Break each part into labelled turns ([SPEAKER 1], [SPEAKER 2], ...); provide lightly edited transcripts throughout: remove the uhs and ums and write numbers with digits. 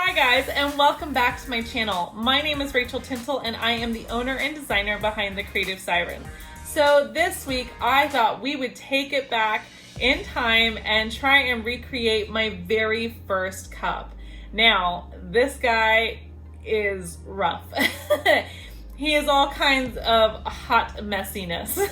[SPEAKER 1] Hi guys, and welcome back to my channel. My name is Rachel Tintle and I am the owner and designer behind The Creative Siren. So this week I thought we would take it back in time and try and recreate my very first cup. Now, this guy is rough. He is all kinds of hot messiness.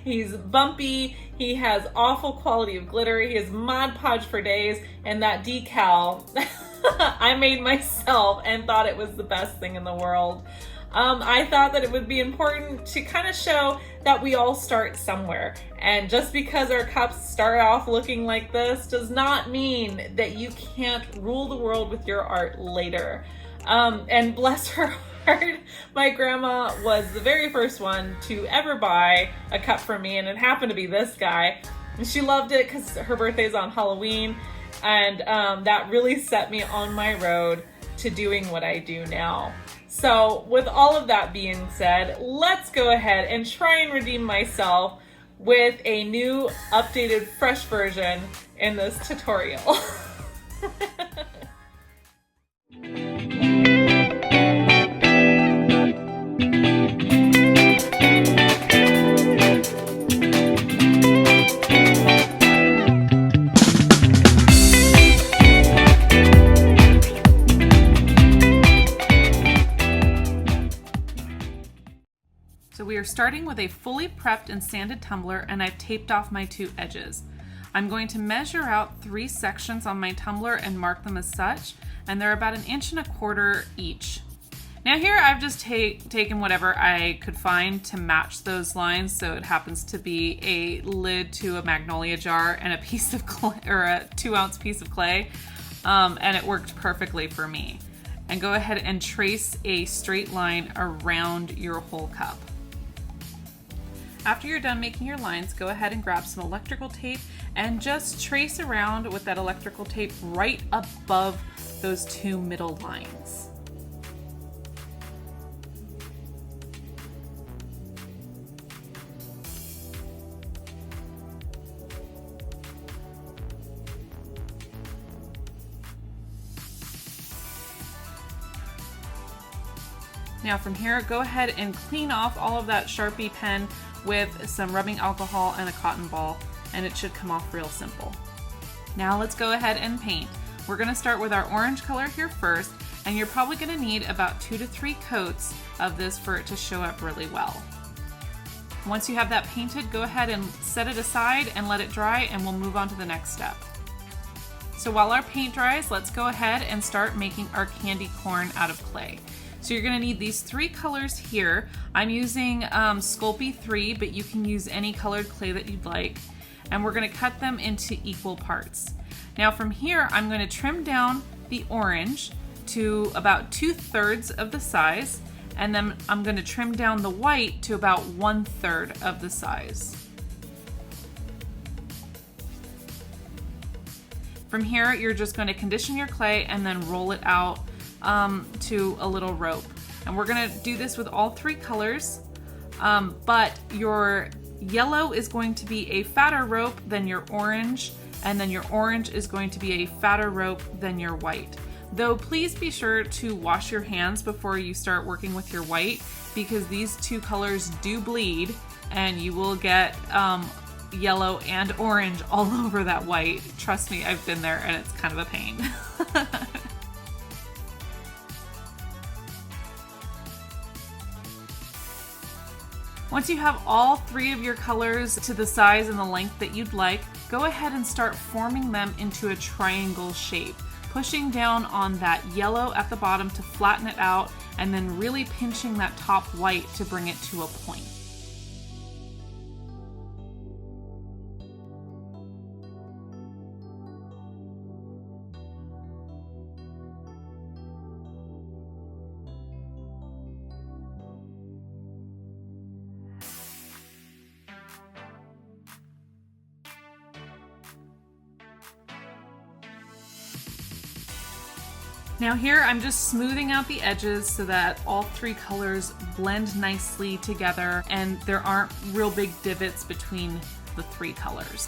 [SPEAKER 1] He's bumpy, he has awful quality of glitter, he has Mod Podge for days, and that decal I made myself and thought it was the best thing in the world. I thought that it would be important to kind of show that we all start somewhere. And just because our cups start off looking like this does not mean that you can't rule the world with your art later. And bless her heart, my grandma was the very first one to ever buy a cup for me, and it happened to be this guy. And she loved it because her birthday's on Halloween. And that really set me on my road to doing what I do now. So with all of that being said, let's go ahead and try and redeem myself with a new, updated, fresh version in this tutorial. So we are starting with a fully prepped and sanded tumbler, and I've taped off my two edges. I'm going to measure out 3 sections on my tumbler and mark them as such, and they're about 1.25 inches each. Now here I've just taken whatever I could find to match those lines, so it happens to be a lid to a magnolia jar and a piece of clay, or a 2-ounce piece of clay, and it worked perfectly for me. And go ahead and trace a straight line around your whole cup. After you're done making your lines, go ahead and grab some electrical tape and just trace around with that electrical tape right above those 2 middle lines. Now from here, go ahead and clean off all of that Sharpie pen with some rubbing alcohol and a cotton ball, and it should come off real simple. Now let's go ahead and paint. We're gonna start with our orange color here first, and you're probably gonna need about 2 to 3 coats of this for it to show up really well. Once you have that painted, go ahead and set it aside and let it dry, and we'll move on to the next step. So while our paint dries, let's go ahead and start making our candy corn out of clay. So you're gonna need these 3 colors here. I'm using Sculpey 3, but you can use any colored clay that you'd like. And we're gonna cut them into equal parts. Now from here, I'm gonna trim down the orange to about 2/3 of the size, and then I'm gonna trim down the white to about 1/3 of the size. From here, you're just gonna condition your clay and then roll it out to a little rope. And we're gonna do this with all 3 colors, but your yellow is going to be a fatter rope than your orange, and then your orange is going to be a fatter rope than your white. Though please be sure to wash your hands before you start working with your white, because these 2 colors do bleed and you will get yellow and orange all over that white. Trust me, I've been there and it's kind of a pain. Once you have all 3 of your colors to the size and the length that you'd like, go ahead and start forming them into a triangle shape, pushing down on that yellow at the bottom to flatten it out, and then really pinching that top white to bring it to a point. Now here I'm just smoothing out the edges so that all 3 colors blend nicely together and there aren't real big divots between the 3 colors.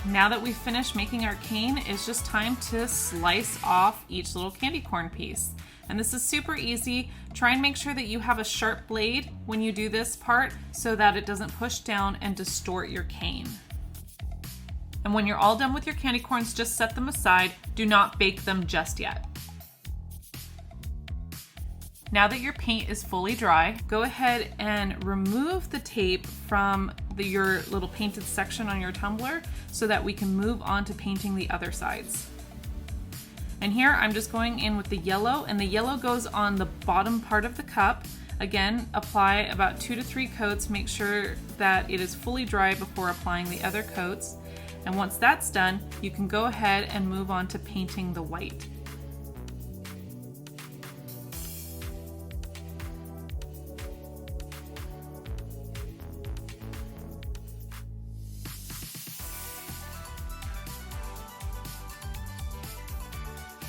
[SPEAKER 1] Now that we've finished making our cane, it's just time to slice off each little candy corn piece. And this is super easy. Try and make sure that you have a sharp blade when you do this part so that it doesn't push down and distort your cane. And when you're all done with your candy corns, just set them aside. Do not bake them just yet. Now that your paint is fully dry, go ahead and remove the tape from your little painted section on your tumbler so that we can move on to painting the other sides. And here I'm just going in with the yellow, and the yellow goes on the bottom part of the cup. Again, apply about 2 to 3 coats. Make sure that it is fully dry before applying the other coats. And once that's done, you can go ahead and move on to painting the white.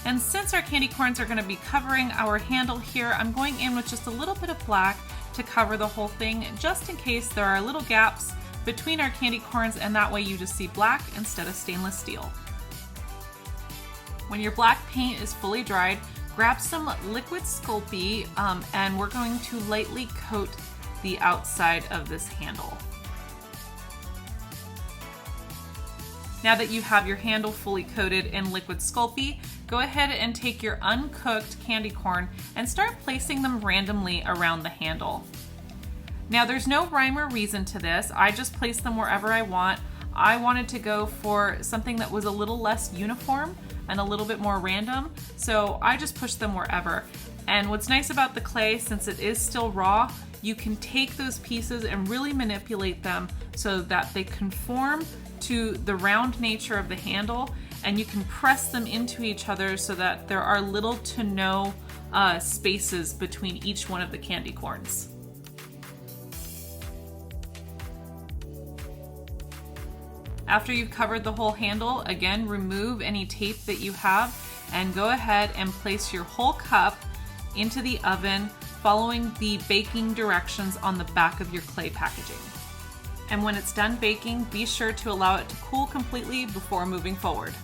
[SPEAKER 1] And since our candy corns are going to be covering our handle here, I'm going in with just a little bit of black to cover the whole thing, just in case there are little gaps between our candy corns, and that way you just see black instead of stainless steel. When your black paint is fully dried, grab some liquid Sculpey and we're going to lightly coat the outside of this handle. Now that you have your handle fully coated in liquid Sculpey, go ahead and take your uncooked candy corn and start placing them randomly around the handle. Now there's no rhyme or reason to this. I just place them wherever I want. I wanted to go for something that was a little less uniform and a little bit more random, so I just pushed them wherever. And what's nice about the clay, since it is still raw, you can take those pieces and really manipulate them so that they conform to the round nature of the handle, and you can press them into each other so that there are little to no spaces between each one of the candy corns. After you've covered the whole handle, again, remove any tape that you have and go ahead and place your whole cup into the oven, following the baking directions on the back of your clay packaging. And when it's done baking, be sure to allow it to cool completely before moving forward.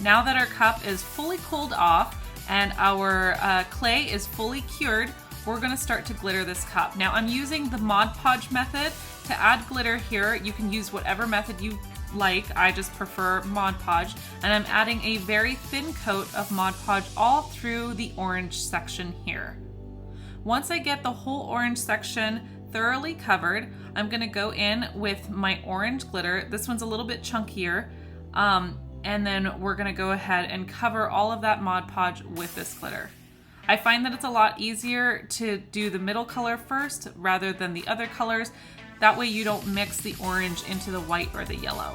[SPEAKER 1] Now that our cup is fully cooled off and our clay is fully cured, we're going to start to glitter this cup. Now I'm using the Mod Podge method to add glitter here. You can use whatever method you like. I just prefer Mod Podge, and I'm adding a very thin coat of Mod Podge all through the orange section here. Once I get the whole orange section thoroughly covered, I'm going to go in with my orange glitter. This one's a little bit chunkier, and then we're going to go ahead and cover all of that Mod Podge with this glitter. I find that it's a lot easier to do the middle color first rather than the other colors. That way you don't mix the orange into the white or the yellow.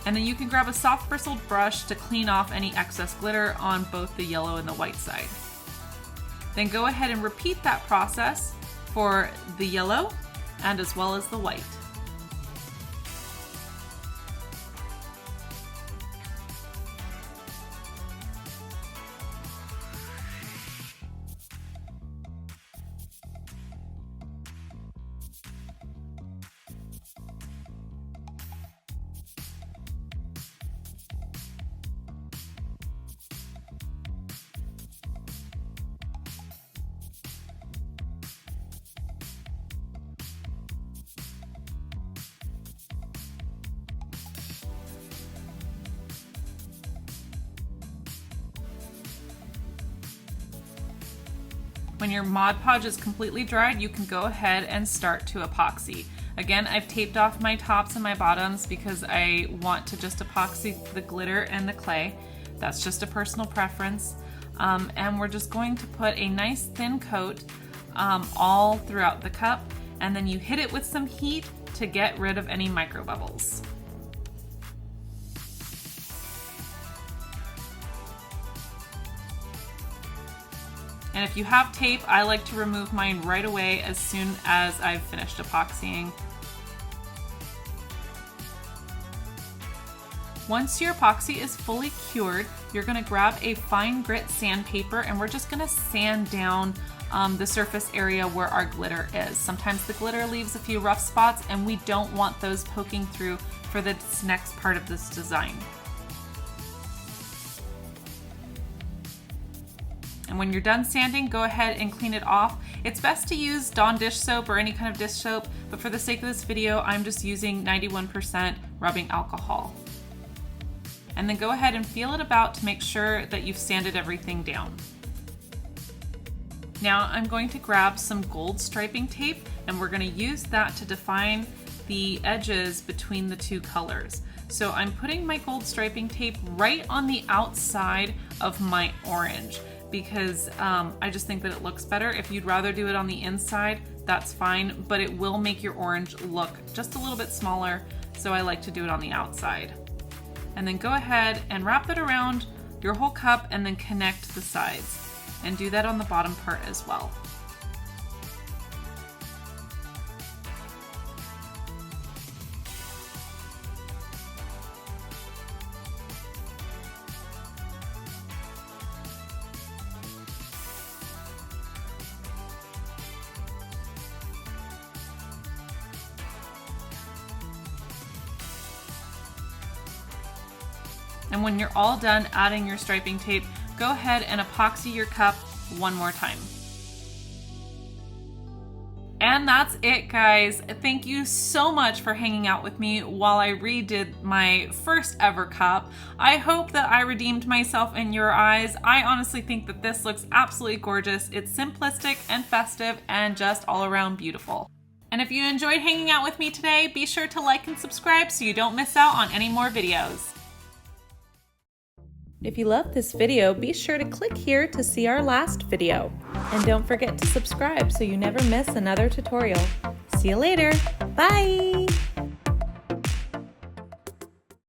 [SPEAKER 1] And then you can grab a soft bristled brush to clean off any excess glitter on both the yellow and the white side. Then go ahead and repeat that process for the yellow and as well as the white. When your Mod Podge is completely dried, you can go ahead and start to epoxy. Again, I've taped off my tops and my bottoms because I want to just epoxy the glitter and the clay. That's just a personal preference. And we're just going to put a nice thin coat all throughout the cup, and then you hit it with some heat to get rid of any micro bubbles. And if you have tape, I like to remove mine right away as soon as I've finished epoxying. Once your epoxy is fully cured, you're going to grab a fine grit sandpaper and we're just going to sand down the surface area where our glitter is. Sometimes the glitter leaves a few rough spots and we don't want those poking through for this next part of this design. And when you're done sanding, go ahead and clean it off. It's best to use Dawn dish soap or any kind of dish soap, but for the sake of this video, I'm just using 91% rubbing alcohol. And then go ahead and feel it about to make sure that you've sanded everything down. Now I'm going to grab some gold striping tape and we're going to use that to define the edges between the two colors. So I'm putting my gold striping tape right on the outside of my orange, because I just think that it looks better. If you'd rather do it on the inside, that's fine, but it will make your orange look just a little bit smaller, so I like to do it on the outside. And then go ahead and wrap it around your whole cup and then connect the sides. And do that on the bottom part as well. And when you're all done adding your striping tape, go ahead and epoxy your cup one more time. And that's it, guys. Thank you so much for hanging out with me while I redid my first ever cup. I hope that I redeemed myself in your eyes. I honestly think that this looks absolutely gorgeous. It's simplistic and festive and just all around beautiful. And if you enjoyed hanging out with me today, be sure to like and subscribe so you don't miss out on any more videos. If you loved this video, be sure to click here to see our last video. And don't forget to subscribe so you never miss another tutorial. See you later. Bye!